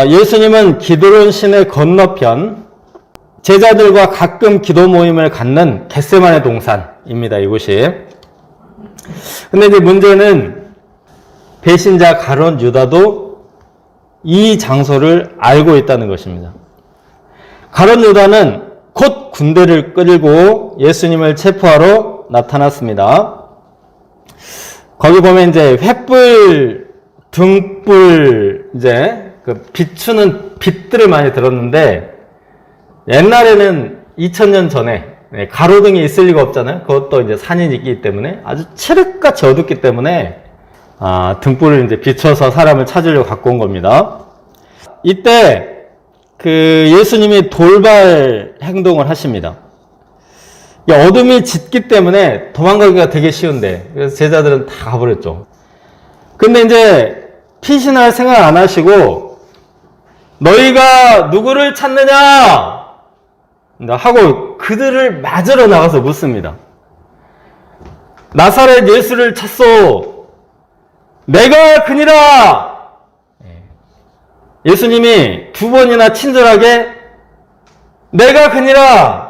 예수님은 기드론 시내 건너편 제자들과 가끔 기도 모임을 갖는 겟세마네 동산입니다. 이곳이. 근데 이제 문제는 배신자 가룟 유다도 이 장소를 알고 있다는 것입니다. 가룟 유다는 곧 군대를 끌고 예수님을 체포하러 나타났습니다. 거기 보면 이제 횃불, 등불, 이제 그 비추는 빛들을 많이 들었는데, 옛날에는 2000년 전에 가로등이 있을 리가 없잖아요. 그것도 이제 산이 있기 때문에 아주 칠흑같이 어둡기 때문에 등불을 이제 비춰서 사람을 찾으려고 갖고 온 겁니다. 이때 그 예수님이 돌발 행동을 하십니다. 어둠이 짙기 때문에 도망가기가 되게 쉬운데, 그래서 제자들은 다 가버렸죠. 근데 이제 피신할 생각 안 하시고 너희가 누구를 찾느냐 하고 그들을 맞으러 나가서 묻습니다. 나사렛 예수를 찾소. 내가 그니라. 예수님이 두 번이나 친절하게 내가 그니라.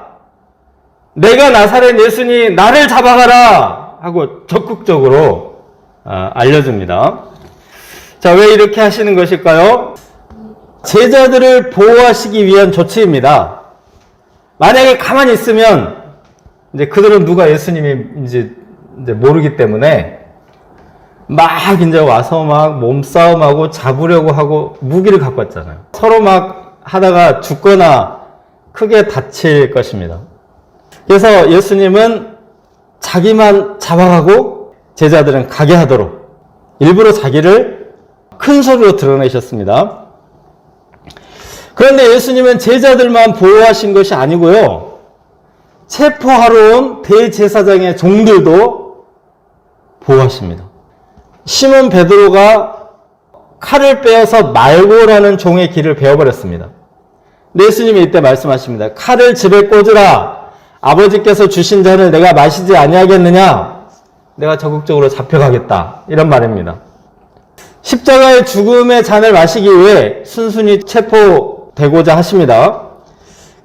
내가 나사렛 예수니 나를 잡아가라 하고 적극적으로 알려줍니다. 자, 왜 이렇게 하시는 것일까요? 제자들을 보호하시기 위한 조치입니다. 만약에 가만히 있으면 이제 그들은 누가 예수님인지 이제 모르기 때문에 막 이제 와서 막 몸싸움하고 잡으려고 하고 무기를 갖고 왔잖아요. 서로 막 하다가 죽거나 크게 다칠 것입니다. 그래서 예수님은 자기만 잡아가고 제자들은 가게 하도록 일부러 자기를 큰 소리로 드러내셨습니다. 그런데 예수님은 제자들만 보호하신 것이 아니고요. 체포하러 온 대제사장의 종들도 보호하십니다. 시몬 베드로가 칼을 빼어서 말고라는 종의 길을 베어버렸습니다. 예수님이 이때 말씀하십니다. 칼을 집에 꽂으라. 아버지께서 주신 잔을 내가 마시지 아니하겠느냐? 내가 적극적으로 잡혀가겠다. 이런 말입니다. 십자가의 죽음의 잔을 마시기 위해 순순히 체포되고자 하십니다.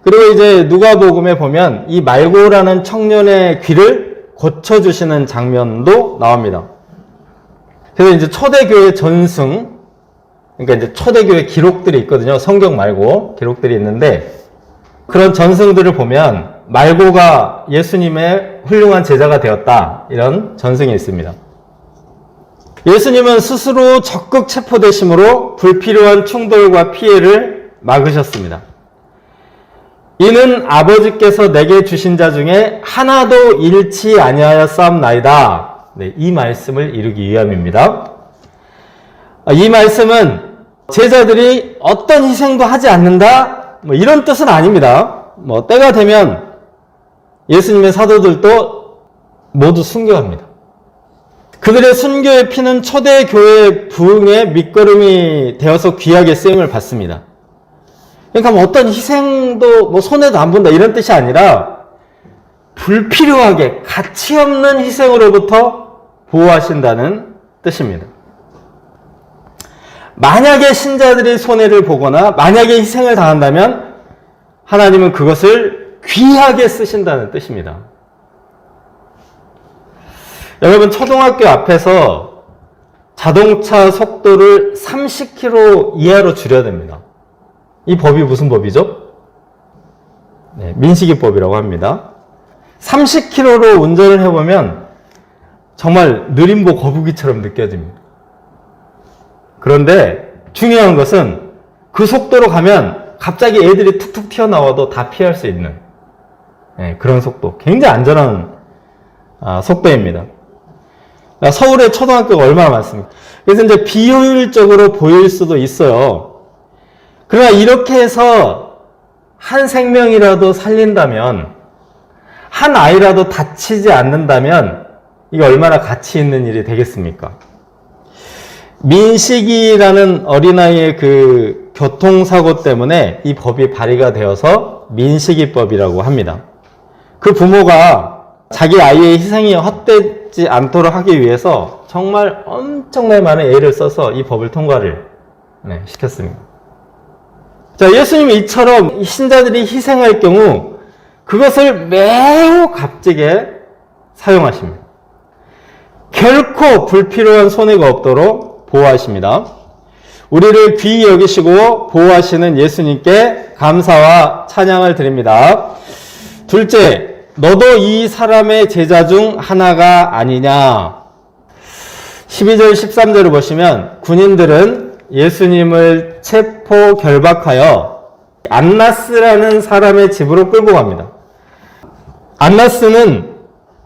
그리고 이제 누가복음에 보면 이 말고라는 청년의 귀를 고쳐주시는 장면도 나옵니다. 그래서 이제 초대교회 전승, 그러니까 이제 초대교회 기록들이 있거든요. 성경 말고 기록들이 있는데 그런 전승들을 보면 말고가 예수님의 훌륭한 제자가 되었다. 이런 전승이 있습니다. 예수님은 스스로 적극 체포되심으로 불필요한 충돌과 피해를 막으셨습니다. 이는 아버지께서 내게 주신 자 중에 하나도 잃지 아니하였사옵나이다. 네, 이 말씀을 이루기 위함입니다. 이 말씀은 제자들이 어떤 희생도 하지 않는다, 이런 뜻은 아닙니다. 때가 되면 예수님의 사도들도 모두 순교합니다. 그들의 순교의 피는 초대교회 부흥의 밑거름이 되어서 귀하게 쓰임을 받습니다. 그러니까 어떤 희생도 손해도 안 본다 이런 뜻이 아니라 불필요하게 가치 없는 희생으로부터 보호하신다는 뜻입니다. 만약에 신자들이 손해를 보거나 만약에 희생을 당한다면 하나님은 그것을 귀하게 쓰신다는 뜻입니다. 여러분, 초등학교 앞에서 자동차 속도를 30km 이하로 줄여야 됩니다. 이 법이 무슨 법이죠? 네, 민식이법이라고 합니다. 30km로 운전을 해보면 정말 느림보 거북이처럼 느껴집니다. 그런데 중요한 것은 그 속도로 가면 갑자기 애들이 툭툭 튀어나와도 다 피할 수 있는 그런 속도. 굉장히 안전한 속도입니다. 서울에 초등학교가 얼마나 많습니까? 그래서 이제 비효율적으로 보일 수도 있어요. 그러나 이렇게 해서 한 생명이라도 살린다면, 한 아이라도 다치지 않는다면 이게 얼마나 가치 있는 일이 되겠습니까? 민식이라는 어린아이의 그 교통사고 때문에 이 법이 발의가 되어서 민식이법이라고 합니다. 그 부모가 자기 아이의 희생이 헛되지 않도록 하기 위해서 정말 엄청나게 많은 애를 써서 이 법을 통과를 시켰습니다. 자, 예수님이 이처럼 신자들이 희생할 경우 그것을 매우 값지게 사용하십니다. 결코 불필요한 손해가 없도록 보호하십니다. 우리를 귀히 여기시고 보호하시는 예수님께 감사와 찬양을 드립니다. 둘째, 너도 이 사람의 제자 중 하나가 아니냐. 12절 13절을 보시면 군인들은 예수님을 체포 결박하여 안나스라는 사람의 집으로 끌고 갑니다. 안나스는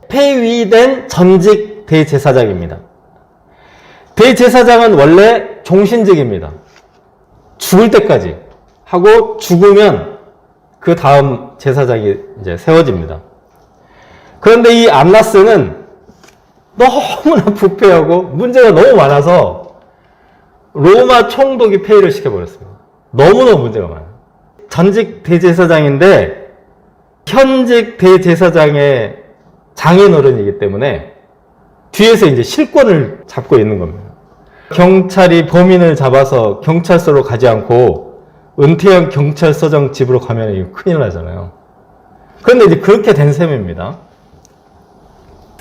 폐위된 전직 대제사장입니다. 대제사장은 원래 종신직입니다. 죽을 때까지 하고 죽으면 그 다음 제사장이 이제 세워집니다. 그런데 이 안나스는 너무나 부패하고 문제가 너무 많아서 로마 총독이 폐위를 시켜버렸습니다. 너무너무 문제가 많아요. 전직 대제사장인데 현직 대제사장의 장인어른이기 때문에 뒤에서 이제 실권을 잡고 있는 겁니다. 경찰이 범인을 잡아서 경찰서로 가지 않고 은퇴한 경찰서장 집으로 가면 이거 큰일 나잖아요. 그런데 이제 그렇게 된 셈입니다.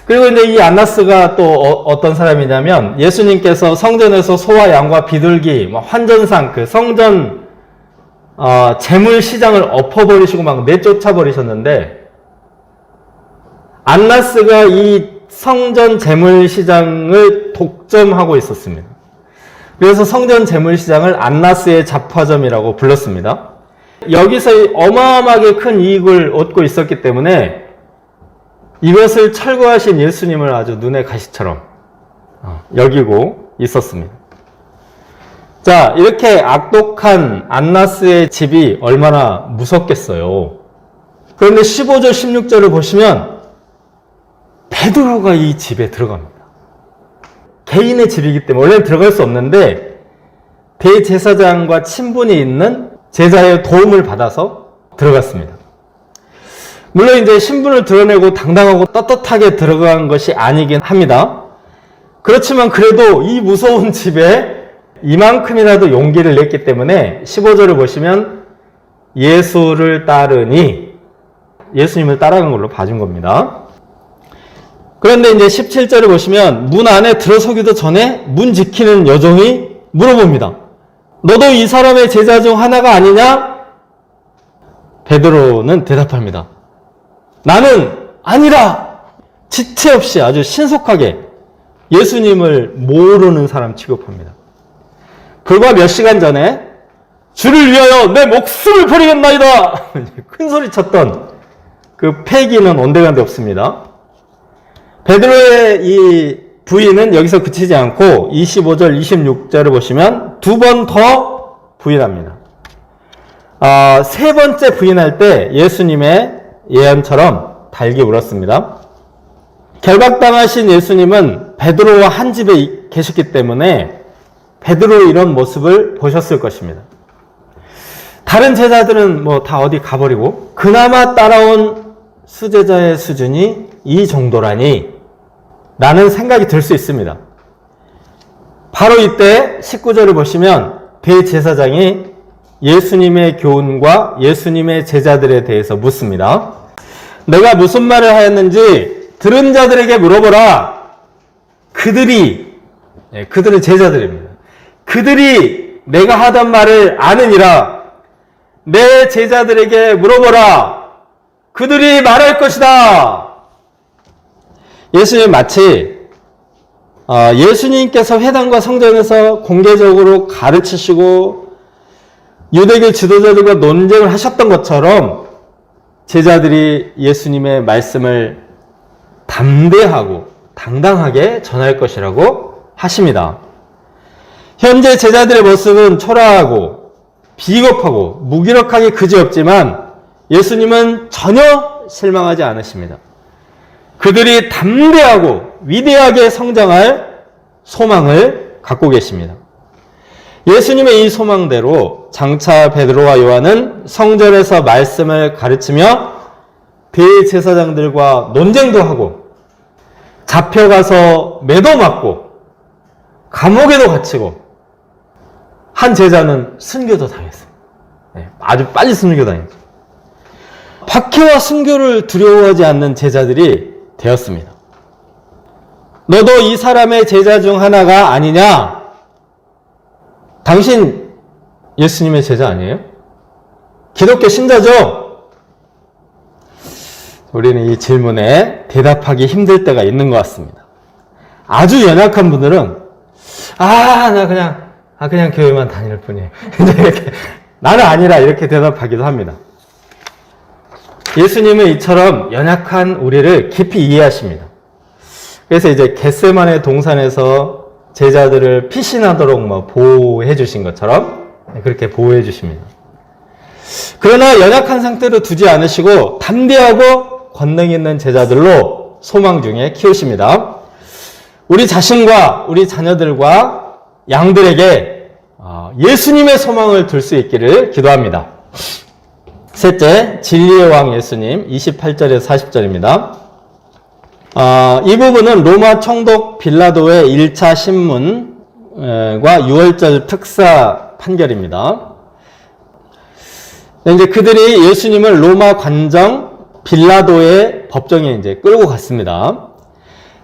그리고 이제 이 안나스가 또 어떤 사람이냐면 예수님께서 성전에서 소와 양과 비둘기, 환전상 그 성전 재물 시장을 엎어버리시고 막 내쫓아 버리셨는데 안나스가 이 성전 재물 시장을 독점하고 있었습니다. 그래서 성전 재물 시장을 안나스의 잡화점이라고 불렀습니다. 여기서 어마어마하게 큰 이익을 얻고 있었기 때문에 이것을 철거하신 예수님을 아주 눈의 가시처럼 여기고 있었습니다. 자, 이렇게 악독한 안나스의 집이 얼마나 무섭겠어요. 그런데 15절, 16절을 보시면 베드로가 이 집에 들어갑니다. 개인의 집이기 때문에 원래는 들어갈 수 없는데 대제사장과 친분이 있는 제자의 도움을 받아서 들어갔습니다. 물론 이제 신분을 드러내고 당당하고 떳떳하게 들어간 것이 아니긴 합니다. 그렇지만 그래도 이 무서운 집에 이만큼이라도 용기를 냈기 때문에 15절을 보시면 예수를 따르니 예수님을 따라간 걸로 봐준 겁니다. 그런데 이제 17절을 보시면 문 안에 들어서기도 전에 문 지키는 여종이 물어봅니다. 너도 이 사람의 제자 중 하나가 아니냐? 베드로는 대답합니다. 나는 아니라! 지체 없이 아주 신속하게 예수님을 모르는 사람 취급합니다. 불과 몇 시간 전에 주를 위하여 내 목숨을 버리겠나이다! 큰 소리 쳤던 그 패기는 온데간데 없습니다. 베드로의 이 부인은 여기서 그치지 않고 25절, 26절을 보시면 두 번 더 부인합니다. 세 번째 부인할 때 예수님의 예언처럼 달기 울었습니다. 결박당하신 예수님은 베드로와 한 집에 계셨기 때문에 베드로의 이런 모습을 보셨을 것입니다. 다른 제자들은 뭐 다 어디 가버리고 그나마 따라온 수제자의 수준이 이 정도라니 라는 생각이 들 수 있습니다. 바로 이때 19절을 보시면 대제사장이 예수님의 교훈과 예수님의 제자들에 대해서 묻습니다. 내가 무슨 말을 하였는지 들은 자들에게 물어보라. 그들은 제자들입니다. 그들이 내가 하던 말을 아느니라. 내 제자들에게 물어보라. 그들이 말할 것이다. 예수님 마치 예수님께서 회당과 성전에서 공개적으로 가르치시고 유대교 지도자들과 논쟁을 하셨던 것처럼 제자들이 예수님의 말씀을 담대하고 당당하게 전할 것이라고 하십니다. 현재 제자들의 모습은 초라하고 비겁하고 무기력하게 그지없지만 예수님은 전혀 실망하지 않으십니다. 그들이 담대하고 위대하게 성장할 소망을 갖고 계십니다. 예수님의 이 소망대로 장차 베드로와 요한은 성전에서 말씀을 가르치며 대제사장들과 논쟁도 하고 잡혀가서 매도 맞고 감옥에도 갇히고 한 제자는 순교도 당했습니다. 아주 빨리 순교 다녔죠. 박해와 순교를 두려워하지 않는 제자들이 되었습니다. 너도 이 사람의 제자 중 하나가 아니냐? 당신 예수님의 제자 아니에요? 기독교 신자죠? 우리는 이 질문에 대답하기 힘들 때가 있는 것 같습니다. 아주 연약한 분들은 나 그냥 교회만 다닐 뿐이에요. 이렇게 나는 아니라 이렇게 대답하기도 합니다. 예수님은 이처럼 연약한 우리를 깊이 이해하십니다. 그래서 이제 겟세마네 동산에서 제자들을 피신하도록 보호해 주신 것처럼 그렇게 보호해 주십니다. 그러나 연약한 상태로 두지 않으시고 담대하고 권능 있는 제자들로 소망 중에 키우십니다. 우리 자신과 우리 자녀들과 양들에게 예수님의 소망을 둘 수 있기를 기도합니다. 셋째, 진리의 왕 예수님 28절에서 40절입니다. 이 부분은 로마 총독 빌라도의 1차 신문과 6월절 특사 판결입니다. 이제 그들이 예수님을 로마 관정 빌라도의 법정에 이제 끌고 갔습니다.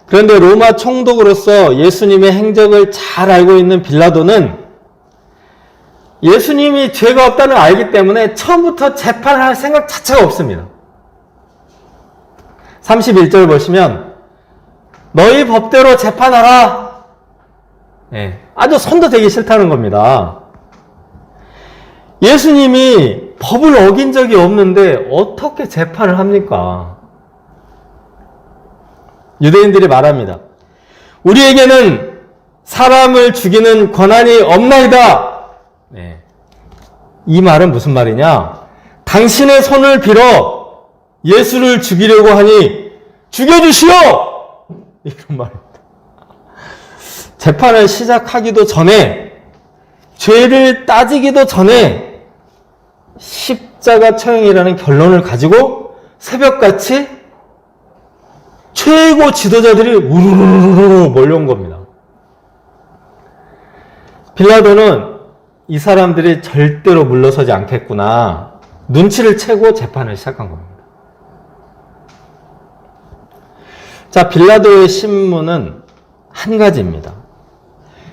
그런데 로마 총독으로서 예수님의 행적을 잘 알고 있는 빌라도는 예수님이 죄가 없다는 걸 알기 때문에 처음부터 재판을 할 생각 자체가 없습니다. 31절 보시면 너희 법대로 재판하라. 아주 손도 대기 싫다는 겁니다. 예수님이 법을 어긴 적이 없는데 어떻게 재판을 합니까? 유대인들이 말합니다. 우리에게는 사람을 죽이는 권한이 없나이다. 이 말은 무슨 말이냐? 당신의 손을 빌어 예수를 죽이려고 하니 죽여주시오! 이런 말입니다. 재판을 시작하기도 전에, 죄를 따지기도 전에 십자가 처형이라는 결론을 가지고 새벽같이 최고 지도자들이 우르르르 몰려온 겁니다. 빌라도는 이 사람들이 절대로 물러서지 않겠구나. 눈치를 채고 재판을 시작한 겁니다. 자, 빌라도의 신문은 한 가지입니다.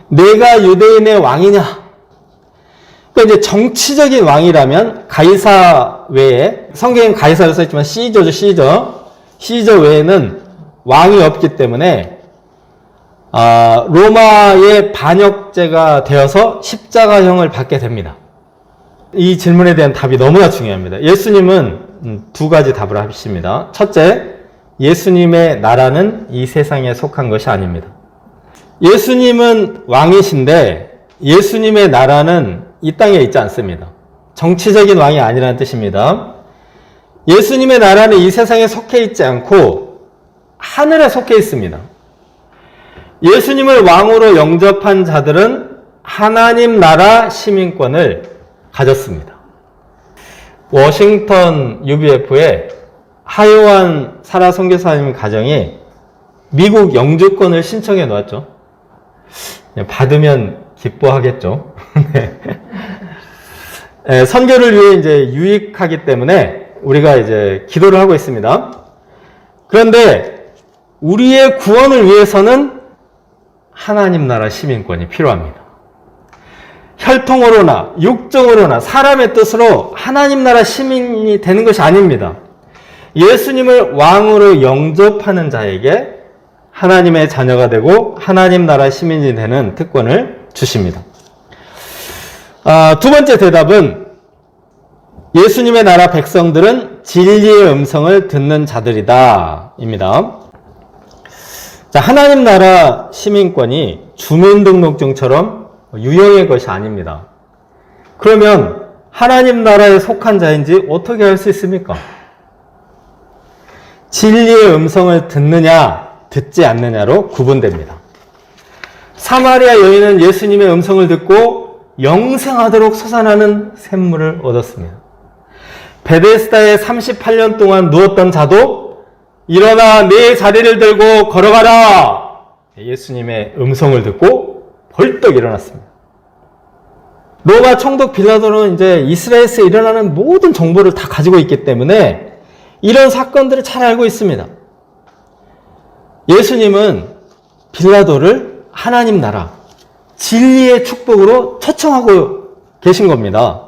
내가 유대인의 왕이냐? 그러니까 이제 정치적인 왕이라면 가이사 외에, 성경엔 가이사로 써있지만 시저죠, 시저 외에는 왕이 없기 때문에 로마의 반역죄가 되어서 십자가형을 받게 됩니다. 이 질문에 대한 답이 너무나 중요합니다. 예수님은 두 가지 답을 하십니다. 첫째, 예수님의 나라는 이 세상에 속한 것이 아닙니다. 예수님은 왕이신데 예수님의 나라는 이 땅에 있지 않습니다. 정치적인 왕이 아니라는 뜻입니다. 예수님의 나라는 이 세상에 속해 있지 않고 하늘에 속해 있습니다. 예수님을 왕으로 영접한 자들은 하나님 나라 시민권을 가졌습니다. 워싱턴 UBF에 하요한 사라 선교사님 가정이 미국 영주권을 신청해 놓았죠. 받으면 기뻐하겠죠. 네. 선교를 위해 이제 유익하기 때문에 우리가 이제 기도를 하고 있습니다. 그런데 우리의 구원을 위해서는 하나님 나라 시민권이 필요합니다. 혈통으로나 육정으로나 사람의 뜻으로 하나님 나라 시민이 되는 것이 아닙니다. 예수님을 왕으로 영접하는 자에게 하나님의 자녀가 되고 하나님 나라 시민이 되는 특권을 주십니다. 두 번째 대답은 예수님의 나라 백성들은 진리의 음성을 듣는 자들이다 입니다. 자, 하나님 나라 시민권이 주민등록증처럼 유형의 것이 아닙니다. 그러면 하나님 나라에 속한 자인지 어떻게 알 수 있습니까? 진리의 음성을 듣느냐 듣지 않느냐로 구분됩니다. 사마리아 여인은 예수님의 음성을 듣고 영생하도록 솟아나는 샘물을 얻었습니다. 베데스다에 38년 동안 누웠던 자도 일어나 내 자리를 들고 걸어가라! 예수님의 음성을 듣고 벌떡 일어났습니다. 로마 총독 빌라도는 이제 이스라엘에서 일어나는 모든 정보를 다 가지고 있기 때문에 이런 사건들을 잘 알고 있습니다. 예수님은 빌라도를 하나님 나라, 진리의 축복으로 초청하고 계신 겁니다.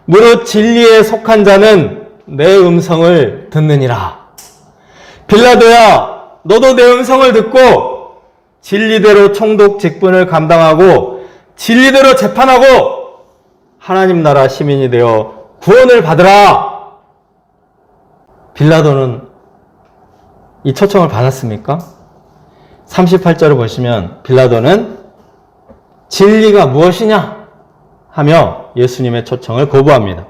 무릇 진리에 속한 자는 내 음성을 듣느니라. 빌라도야, 너도 내 음성을 듣고 진리대로 총독 직분을 감당하고 진리대로 재판하고 하나님 나라 시민이 되어 구원을 받으라. 빌라도는 이 초청을 받았습니까? 38절을 보시면 빌라도는 진리가 무엇이냐 하며 예수님의 초청을 거부합니다.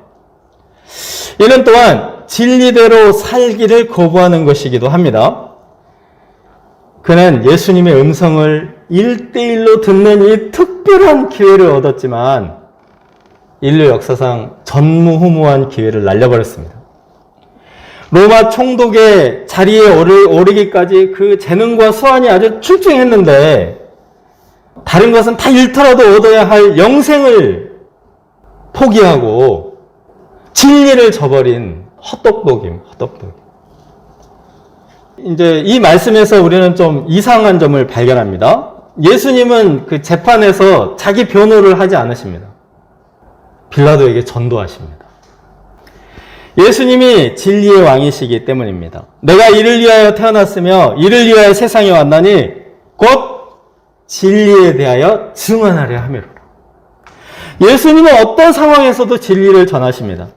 이는 또한 진리대로 살기를 거부하는 것이기도 합니다. 그는 예수님의 음성을 1대1로 듣는 이 특별한 기회를 얻었지만 인류 역사상 전무후무한 기회를 날려버렸습니다. 로마 총독의 자리에 오르기까지 그 재능과 수완이 아주 출중했는데 다른 것은 다 잃더라도 얻어야 할 영생을 포기하고 진리를 저버린 헛똑똑임. 이제 이 말씀에서 우리는 좀 이상한 점을 발견합니다. 예수님은 그 재판에서 자기 변호를 하지 않으십니다. 빌라도에게 전도하십니다. 예수님이 진리의 왕이시기 때문입니다. 내가 이를 위하여 태어났으며 이를 위하여 세상에 왔나니 곧 진리에 대하여 증언하려 함이로라. 예수님은 어떤 상황에서도 진리를 전하십니다.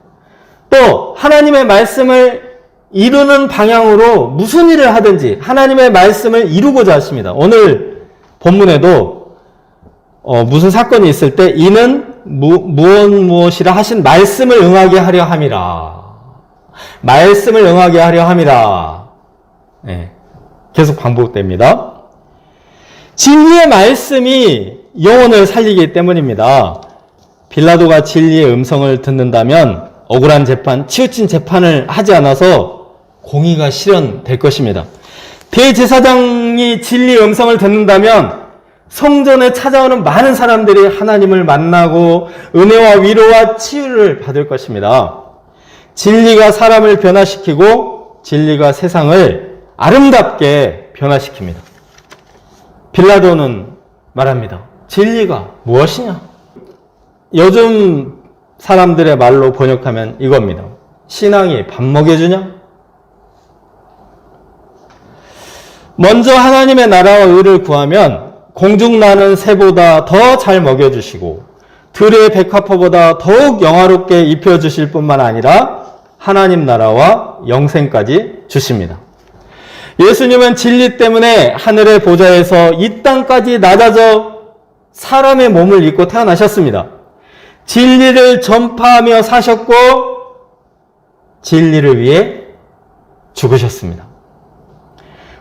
또 하나님의 말씀을 이루는 방향으로 무슨 일을 하든지 하나님의 말씀을 이루고자 하십니다. 오늘 본문에도 무슨 사건이 있을 때 이는 무엇이라 하신 말씀을 응하게 하려 함이라. 말씀을 응하게 하려 함이라. 네, 계속 반복됩니다. 진리의 말씀이 영혼을 살리기 때문입니다. 빌라도가 진리의 음성을 듣는다면 억울한 재판, 치우친 재판을 하지 않아서 공의가 실현될 것입니다. 대제사장이 진리의 음성을 듣는다면 성전에 찾아오는 많은 사람들이 하나님을 만나고 은혜와 위로와 치유를 받을 것입니다. 진리가 사람을 변화시키고 진리가 세상을 아름답게 변화시킵니다. 빌라도는 말합니다. 진리가 무엇이냐? 요즘 사람들의 말로 번역하면 이겁니다. 신앙이 밥 먹여주냐? 먼저 하나님의 나라와 의를 구하면 공중 나는 새보다 더 잘 먹여주시고 들의 백합화보다 더욱 영화롭게 입혀주실 뿐만 아니라 하나님 나라와 영생까지 주십니다. 예수님은 진리 때문에 하늘의 보좌에서 이 땅까지 낮아져 사람의 몸을 입고 태어나셨습니다. 진리를 전파하며 사셨고 진리를 위해 죽으셨습니다.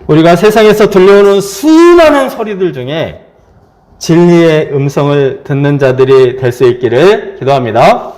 우리가 세상에서 들려오는 수많은 소리들 중에 진리의 음성을 듣는 자들이 될 수 있기를 기도합니다.